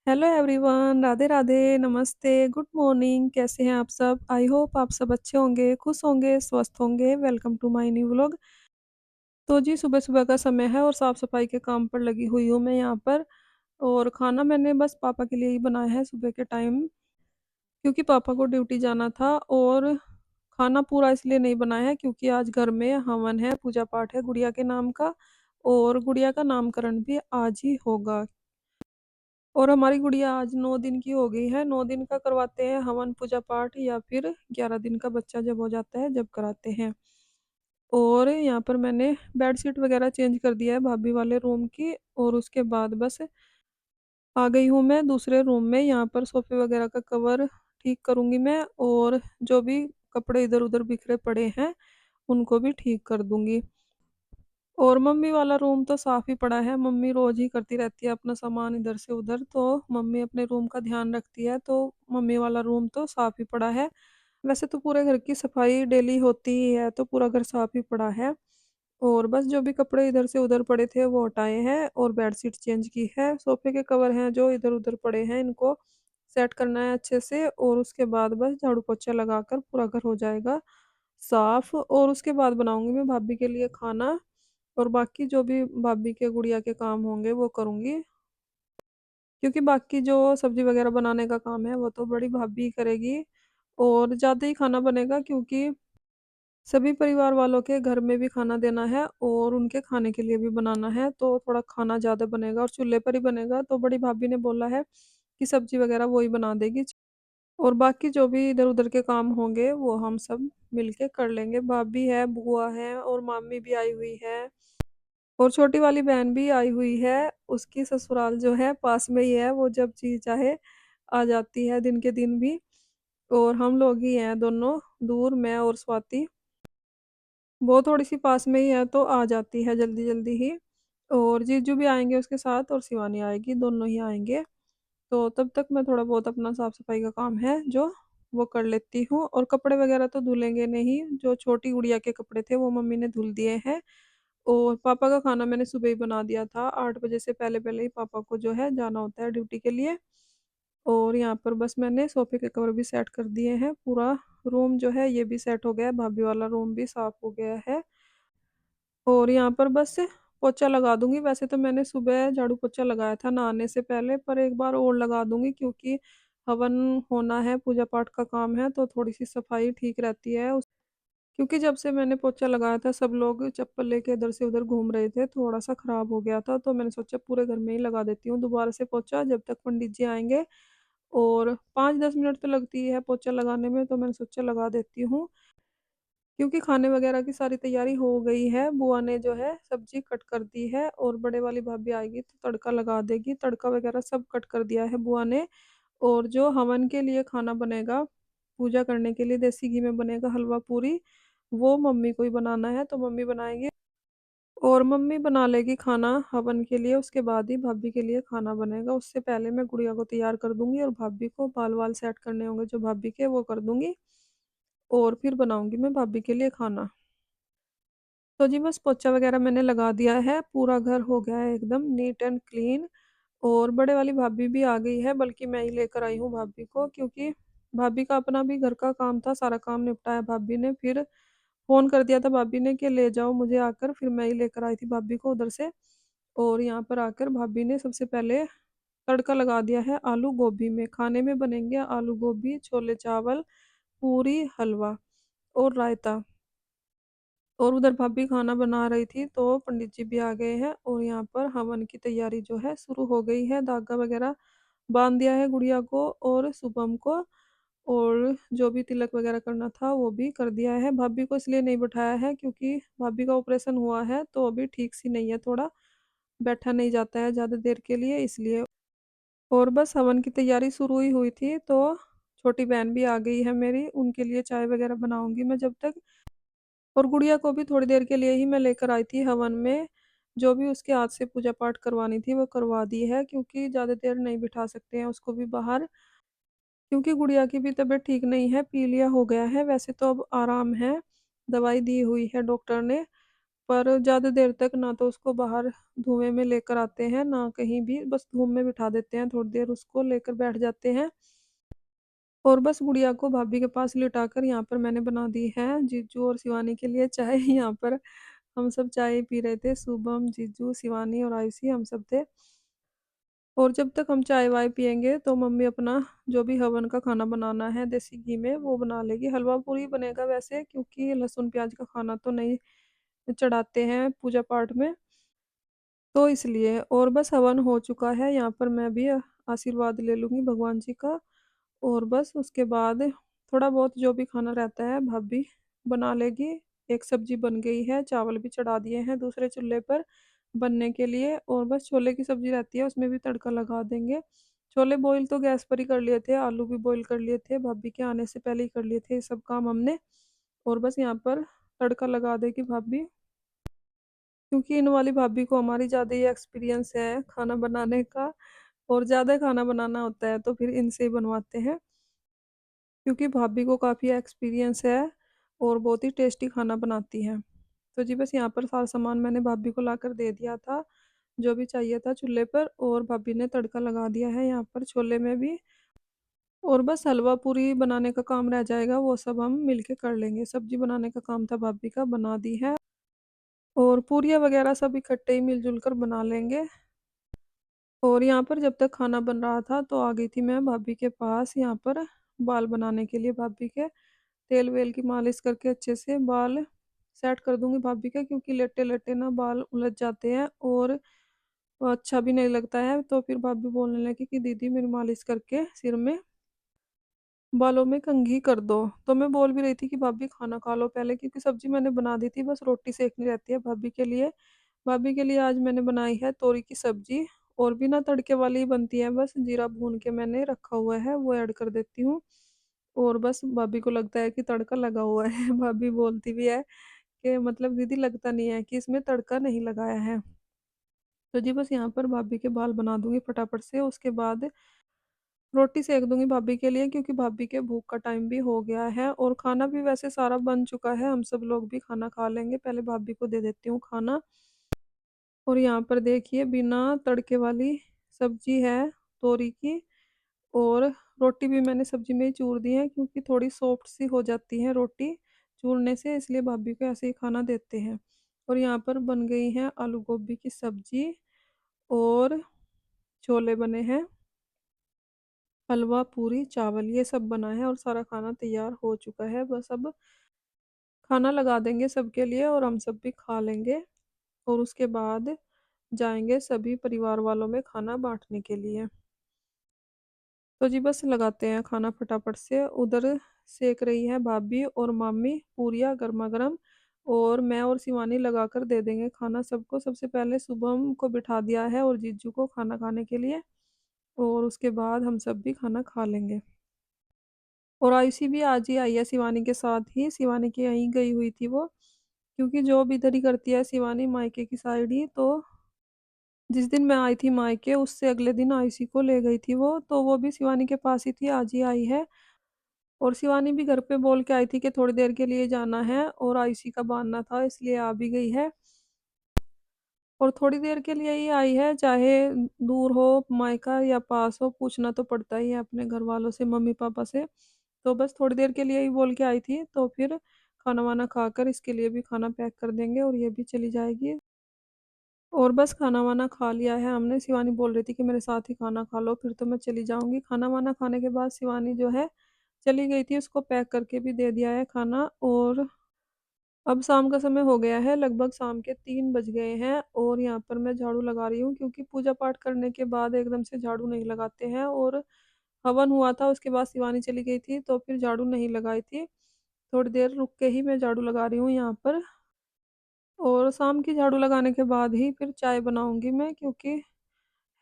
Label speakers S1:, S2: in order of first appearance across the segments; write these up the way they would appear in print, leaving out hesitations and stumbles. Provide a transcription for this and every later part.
S1: Hello everyone, Radhe Radhe, नमस्ते, good morning. कैसे हैं आप सब? आई होप आप सब अच्छे होंगे, खुश होंगे, स्वस्थ होंगे। Welcome to my new vlog. तो जी सुबह सुबह का समय है और साफ सफाई के काम पर लगी हुई हूँ मैं यहाँ पर। और खाना मैंने बस पापा के लिए ही बनाया है सुबह के टाइम, क्योंकि पापा को ड्यूटी जाना था। और खाना पूरा इसलिए नहीं बनाया है क्योंकि आज घर में हवन है, पूजा पाठ है गुड़िया के नाम का। और गुड़िया का नामकरण भी आज ही होगा। और हमारी गुड़िया आज 9 दिन की हो गई है। 9 दिन का करवाते हैं हवन पूजा पाठ, या फिर 11 दिन का बच्चा जब हो जाता है जब कराते हैं। और यहाँ पर मैंने बेडशीट वगैरह चेंज कर दिया है भाभी वाले रूम की। और उसके बाद बस आ गई हूँ मैं दूसरे रूम में। यहाँ पर सोफे वगैरह का कवर ठीक करूँगी मैं, और जो भी कपड़े इधर उधर बिखरे पड़े हैं उनको भी ठीक कर दूंगी। और मम्मी वाला रूम तो साफ ही पड़ा है। मम्मी रोज ही करती रहती है अपना सामान इधर से उधर, तो मम्मी अपने रूम का ध्यान रखती है, तो मम्मी वाला रूम तो साफ ही पड़ा है। वैसे तो पूरे घर की सफाई डेली होती ही है, तो पूरा घर साफ ही पड़ा है। और बस जो भी कपड़े इधर से उधर पड़े थे वो हटाए हैं, और बेडशीट चेंज की है। सोफे के कवर हैं जो इधर उधर पड़े हैं, इनको सेट करना है अच्छे से। और उसके बाद बस झाड़ू पोछा लगाकर पूरा घर हो जाएगा साफ। और उसके बाद बनाऊंगी मैं भाभी के लिए खाना, और बाकी जो भी भाभी के गुड़िया के काम होंगे वो करूंगी। क्योंकि बाकी जो सब्जी वगैरह बनाने का काम है वो तो बड़ी भाभी करेगी। और ज़्यादा ही खाना बनेगा क्योंकि सभी परिवार वालों के घर में भी खाना देना है और उनके खाने के लिए भी बनाना है, तो थोड़ा खाना ज़्यादा बनेगा और चूल्हे पर ही बनेगा। तो बड़ी भाभी ने बोला है कि सब्जी वगैरह वो ही बना देगी। और बाकी जो भी इधर उधर के काम होंगे वो हम सब मिलके कर लेंगे। भाभी है, बुआ है, और मामी भी आई हुई है, और छोटी वाली बहन भी आई हुई है। उसकी ससुराल जो है पास में ही है, वो जब जी चाहे आ जाती है दिन के दिन भी। और हम लोग ही हैं दोनों दूर, मैं और स्वाति। वो थोड़ी सी पास में ही है तो आ जाती है जल्दी जल्दी ही। और जीजू भी आएंगे उसके साथ, और शिवानी आएगी, दोनों ही आएंगे। तो तब तक मैं थोड़ा बहुत अपना साफ सफाई का काम है जो वो कर लेती हूँ। और कपड़े वगैरह तो धुलेंगे नहीं, जो छोटी गुड़िया के कपड़े थे वो मम्मी ने धुल दिए हैं। और पापा का खाना मैंने सुबह ही बना दिया था, 8 बजे से पहले पहले ही पापा को जो है जाना होता है ड्यूटी के लिए। और यहाँ पर बस मैंने सोफे के कवर भी सेट कर दिए हैं। पूरा रूम जो है ये भी सेट हो गया है, भाभी वाला रूम भी साफ हो गया है। और यहाँ पर बस पोछा लगा दूंगी। वैसे तो मैंने सुबह झाड़ू पोछा लगाया था नहाने से पहले, पर एक बार और लगा दूंगी क्योंकि हवन होना है, पूजा पाठ का काम है, तो थोड़ी सी सफाई ठीक रहती है क्योंकि जब से मैंने पोछा लगाया था सब लोग चप्पल लेके इधर से उधर घूम रहे थे, थोड़ा सा खराब हो गया था। तो मैंने सोचा पूरे घर में ही लगा देती हूँ दोबारा से पोछा, जब तक पंडित जी आएंगे। और 5-10 मिनट तो लगती है पोछा लगाने में, तो मैंने सोचा लगा देती हूँ। क्योंकि खाने वगैरह की सारी तैयारी हो गई है, बुआ ने जो है सब्जी कट कर दी है, और बड़े वाली भाभी आएगी तो तड़का लगा देगी। तड़का वगैरह सब कट कर दिया है बुआ ने। और जो हवन के लिए खाना बनेगा, पूजा करने के लिए देसी घी में बनेगा हलवा पूरी, वो मम्मी को ही बनाना है, तो मम्मी बनाएगी। और मम्मी बना लेगी खाना हवन के लिए, उसके बाद ही भाभी के लिए खाना बनेगा। उससे पहले मैं गुड़िया को तैयार कर दूंगी, और भाभी को बाल वाल सेट करने होंगे जो भाभी के वो कर दूंगी। और फिर बनाऊंगी मैं भाभी के लिए खाना। तो जी बस पोछा वगैरह मैंने लगा दिया है, पूरा घर हो गया है एकदम नीट एंड क्लीन। और बड़े वाली भाभी भी आ गई है, बल्कि मैं ही लेकर आई हूँ भाभी को, क्योंकि भाभी का अपना भी घर का काम था, सारा काम निपटाया भाभी ने। फिर फोन कर दिया था भाभी ने कि ले जाओ मुझे आकर, फिर मैं ही लेकर आई थी भाभी को उधर से। और यहाँ पर आकर भाभी ने सबसे पहले तड़का लगा दिया है आलू गोभी में। खाने में बनेंगे आलू गोभी, छोले चावल, पूरी, हलवा और रायता। और उधर भाभी खाना बना रही थी तो पंडित जी भी आ गए हैं, और यहाँ पर हवन की तैयारी जो है शुरू हो गई है। धागा वगैरह बांध दिया है गुड़िया को और शुभम को। और जो भी तिलक वगैरह करना था वो भी कर दिया है। भाभी को इसलिए नहीं बैठाया है क्योंकि भाभी का ऑपरेशन हुआ है, तो अभी ठीक सी नहीं है, थोड़ा बैठा नहीं जाता है ज़्यादा देर के लिए, इसलिए। और बस हवन की तैयारी शुरू ही हुई थी, तो छोटी बहन भी आ गई है मेरी, उनके लिए चाय वगैरह बनाऊंगी मैं जब तक। और गुड़िया को भी थोड़ी देर के लिए ही मैं लेकर आई थी हवन में। जो भी उसके हाथ से पूजा पाठ करवानी थी वो करवा दी है, क्योंकि ज़्यादा देर नहीं बिठा सकते हैं उसको भी बाहर। क्योंकि गुड़िया की भी तबीयत ठीक नहीं है, पीलिया हो गया है। वैसे तो अब आराम है, दवाई दी हुई है डॉक्टर ने, पर ज़्यादा देर तक ना तो उसको बाहर धुएँ में लेकर आते हैं, ना कहीं भी, बस धूप में बिठा देते हैं, थोड़ी देर उसको लेकर बैठ जाते हैं। और बस गुड़िया को भाभी के पास लिटाकर यहाँ पर मैंने बना दी है जीजू और शिवानी के लिए चाय। यहाँ पर हम सब चाय पी रहे थे, शुभम, जीजू, शिवानी और आयुषी, हम सब थे। और जब तक हम चाय वाय पियेंगे तो मम्मी अपना जो भी हवन का खाना बनाना है देसी घी में वो बना लेगी। हलवा पूरी बनेगा वैसे, क्योंकि लहसुन प्याज का खाना तो नहीं चढ़ाते हैं पूजा पाठ में, तो इसलिए। और बस हवन हो चुका है, यहाँ पर मैं भी आशीर्वाद ले लूँगी भगवान जी का। और बस उसके बाद थोड़ा बहुत जो भी खाना रहता है भाभी बना लेगी। एक सब्जी बन गई है, चावल भी चढ़ा दिए हैं दूसरे चूल्हे पर बनने के लिए, और बस छोले की सब्जी रहती है उसमें भी तड़का लगा देंगे। छोले बॉईल तो गैस पर ही कर लिए थे, आलू भी बॉईल कर लिए थे, भाभी के आने से पहले ही कर लिए थे ये सब काम हमने। और बस यहाँ पर तड़का लगा देगी भाभी, क्योंकि इन वाली भाभी को हमारी ज़्यादा ही एक्सपीरियंस है खाना बनाने का, और ज़्यादा खाना बनाना होता है तो फिर इनसे ही बनवाते हैं, क्योंकि भाभी को काफ़ी एक्सपीरियंस है और बहुत ही टेस्टी खाना बनाती हैं। तो जी बस यहाँ पर सारा सामान मैंने भाभी को लाकर दे दिया था, जो भी चाहिए था चूल्हे पर, और भाभी ने तड़का लगा दिया है यहाँ पर छोले में भी। और बस हलवा पूरी बनाने का काम रह जाएगा, वो सब हम मिलके कर लेंगे। सब्जी बनाने का काम था भाभी का, बना दी है। और पूरियाँ वगैरह सब इकट्ठे ही मिलजुल कर बना लेंगे। और यहाँ पर जब तक खाना बन रहा था तो आ गई थी मैं भाभी के पास, यहाँ पर बाल बनाने के लिए भाभी के। तेल वेल की मालिश करके अच्छे से बाल सेट कर दूंगी भाभी के, क्योंकि लेटे लेटे ना बाल उलझ जाते हैं और अच्छा भी नहीं लगता है। तो फिर भाभी बोलने लगी कि दीदी मेरी मालिश करके सिर में बालों में कंघी कर दो। तो मैं बोल भी रही थी कि भाभी खाना खा लो पहले, क्योंकि सब्जी मैंने बना दी थी, बस रोटी सेकनी रहती है भाभी के लिए। भाभी के लिए आज मैंने बनाई है तोरी की सब्जी, और बिना तड़के वाली ही बनती है, बस जीरा भून के मैंने रखा हुआ है वो ऐड कर देती हूँ। और बस भाभी को लगता है कि तड़का लगा हुआ है। भाभी बोलती भी है कि मतलब दीदी लगता नहीं है कि इसमें तड़का नहीं लगाया है। तो जी बस यहाँ पर भाभी के बाल बना दूंगी फटाफट से, उसके बाद रोटी सेक दूंगी भाभी के लिए, क्योंकि भाभी के भूख का टाइम भी हो गया है। और खाना भी वैसे सारा बन चुका है, हम सब लोग भी खाना खा लेंगे, पहले भाभी को दे देती हूँ खाना। और यहाँ पर देखिए बिना तड़के वाली सब्जी है तोरी की, और रोटी भी मैंने सब्जी में ही चूर दी है, क्योंकि थोड़ी सॉफ्ट सी हो जाती है रोटी चूरने से, इसलिए भाभी को ऐसे ही खाना देते हैं। और यहाँ पर बन गई है आलू गोभी की सब्जी, और छोले बने हैं, हलवा पूरी चावल ये सब बना है, और सारा खाना तैयार हो चुका है। बस अब खाना लगा देंगे सबके लिए और हम सब भी खा लेंगे। और उसके बाद जाएंगे सभी परिवार वालों में खाना बांटने के लिए। तो जी बस लगाते हैं खाना फटाफट से। उधर सेक रही है भाभी और मामी पूरियाँ गर्मा गर्म, और मैं और शिवानी लगाकर दे देंगे खाना सबको। सबसे पहले शुभम को बिठा दिया है और जीजू को खाना खाने के लिए, और उसके बाद हम सब भी खाना खा लेंगे। और आयुषी भी आज ही आई है शिवानी के साथ ही, शिवानी के यहीं गई हुई थी वो, क्योंकि जॉब इधर ही करती है शिवानी मायके की साइड ही। तो जिस दिन मैं आई थी मायके उससे अगले दिन आयुषी को ले गई थी वो, तो वो भी शिवानी के पास ही थी, आज ही आई है। और शिवानी भी घर पे बोल के आई थी कि थोड़ी देर के लिए जाना है, और आयुषी का बहाना था इसलिए आ भी गई है। और थोड़ी देर के लिए ही आई है, चाहे दूर हो मायका या पास हो, पूछना तो पड़ता ही है अपने घर वालों से, मम्मी पापा से। तो बस थोड़ी देर के लिए ही बोल के आई थी, तो फिर खाना वाना खाकर इसके लिए भी खाना पैक कर देंगे और ये भी चली जाएगी। और बस खाना वाना खा लिया है हमने। शिवानी बोल रही थी कि मेरे साथ ही खाना खा लो फिर तो मैं चली जाऊंगी। खाना वाना खाने के बाद शिवानी जो है चली गई थी, उसको पैक करके भी दे दिया है खाना। और अब शाम का समय हो गया है, लगभग शाम के 3 बज गए हैं, और यहाँ पर मैं झाड़ू लगा रही हूँ, क्योंकि पूजा पाठ करने के बाद एकदम से झाड़ू नहीं लगाते हैं। और हवन हुआ था उसके बाद शिवानी चली गई थी, तो फिर झाड़ू नहीं लगाई थी। थोड़ी देर रुक के ही मैं झाड़ू लगा रही हूँ यहाँ पर। और शाम की झाड़ू लगाने के बाद ही फिर चाय बनाऊंगी मैं, क्योंकि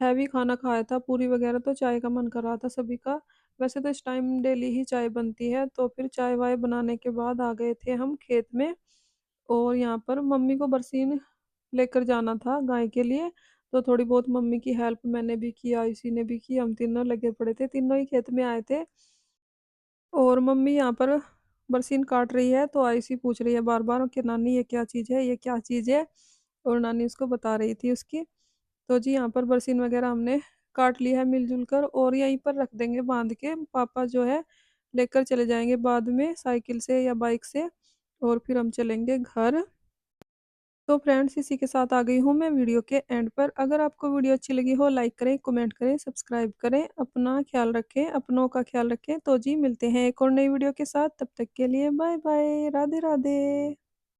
S1: हैवी खाना खाया था पूरी वगैरह, तो चाय का मन कर रहा था सभी का। वैसे तो इस टाइम डेली ही चाय बनती है। तो फिर चाय वाय बनाने के बाद आ गए थे हम खेत में, और यहाँ पर मम्मी को बरसीन लेकर जाना था गाय के लिए, तो थोड़ी बहुत मम्मी की हेल्प मैंने भी की, आयुषी ने भी की, हम तीनों लगे पड़े थे, तीनों ही खेत में आए थे। और मम्मी यहाँ पर बरसीन काट रही है तो आयुषी पूछ रही है बार-बार कि नानी ये क्या चीज़ है, ये क्या चीज़ है? और नानी उसको बता रही थी उसकी। तो जी यहाँ पर बरसीन वगैरह हमने काट ली है मिल-जुल कर और यहीं पर रख देंगे बाँध के। पापा जो है लेकर चले जाएँगे बाद में साइकिल से या बाइक से और फिर हम चलेंगे घर। तो फ्रेंड्स इसी के साथ आ गई हूँ मैं वीडियो के एंड पर। अगर आपको वीडियो अच्छी लगी हो लाइक करें, कमेंट करें, सब्सक्राइब करें। अपना ख़्याल रखें, अपनों का ख़्याल रखें। तो जी मिलते हैं एक और नई वीडियो के साथ, तब तक के लिए बाय बाय, राधे-राधे।